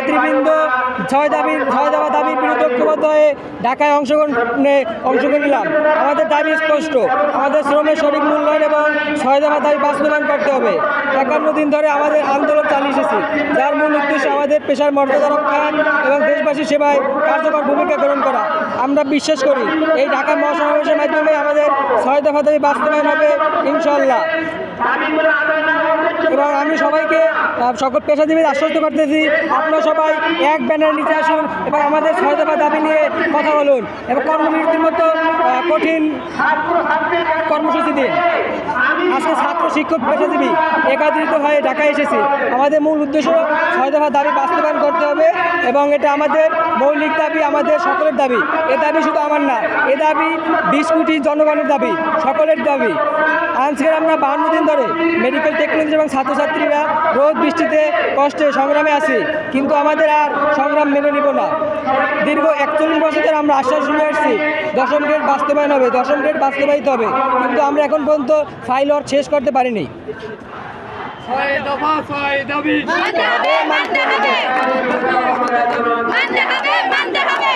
নেতৃবৃন্দ ছয় দফা দাবির বিরুদ্ধে ঐক্যবদ্ধ হয়ে ঢাকায় অংশগ্রহণ নিলাম। আমাদের দাবি স্পষ্ট, আমাদের শ্রমের সঠিক মূল্যায়ন এবং ছয় দফা দাবি বাস্তবায়ন করতে হবে। 51 দিন ধরে আমাদের আন্দোলন চালিয়ে এসেছি, যার মূল উদ্দেশ্য আমাদের পেশার মর্যাদা রক্ষা এবং দেশবাসীর সেবায় কার্যকর ভূমিকা গ্রহণ করা। আমরা বিশ্বাস করি এই ঢাকা মহাসমাবেশের মাধ্যমে আমাদের ছয় দফা দাবি বাস্তবায়ন হবে ইনশাআল্লাহ। এবং আমি সবাইকে সকল পেশাজীবী আশ্বস্ত করতেছি, আপনারা সবাই এক ব্যানার নিচে আসুন এবং আমাদের ছয় দফা দাবি নিয়ে কথা বলুন এবং কর্মবিরতির মতো কঠিন কর্মসূচি দিন। আজকে ছাত্র শিক্ষক পেশাজীবী একত্রিত হয়ে ঢাকায় এসেছি। আমাদের মূল উদ্দেশ্য ছয় দফা দাবি বাস্তবায়ন করতে হবে এবং এটা আমাদের মৌলিক দাবি, আমাদের সকলের দাবি। এ দাবি শুধু আমার না, এ দাবি 20 কোটি জনগণের দাবি, সকলের দাবি। আজকে আমরা 52 দিন ধরে মেডিকেল টেকনোলজি এবং ছাত্রছাত্রীরা রোদ বৃষ্টিতে কষ্টে সংগ্রামে আছি, কিন্তু আমাদের আর সংগ্রাম মেনে নিব না। দীর্ঘ 41 বছর ধরে আমরা আশ্বাস শুনে আসছি 10ম গ্রেড বাস্তবায়ন হবে, 10ম গ্রেড বাস্তবায়িত হবে, কিন্তু আমরা এখন পর্যন্ত ফাইল ওয়ার্ক শেষ করতে পারিনি। ছয় দফা ছয় দাবি মানতে হবে, মানতে হবে, মানতে হবে, মানতে হবে।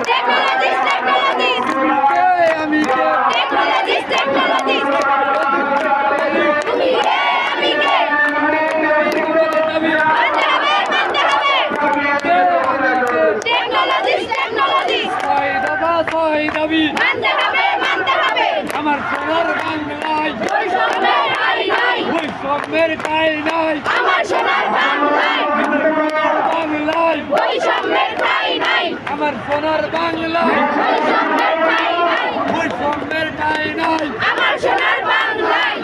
টেকনোলজিস্ট, টেকনোলজিস্ট, আমি কে টেকনোলজিস্ট, টেকনোলজিস্ট। তুমি কে, আমি কে? মানতে হবে, মানতে হবে। টেকনোলজিস্ট, টেকনোলজিস্ট, ছয় দফা ছয় দাবি মানতে হবে, মানতে হবে। আমার সোনার বাংলায় বৈষম্যের ঠাঁই নাই, বৈষম্যের ঠাঁই নাই, আমার সোনার বাংলায় বাংলায় বৈষম্যের ঠাঁই নাই, আমার সোনার বাংলায় বৈষম্যের ঠাঁই নাই, বৈষম্যের ঠাঁই নাই। আমার সোনার বাংলায়।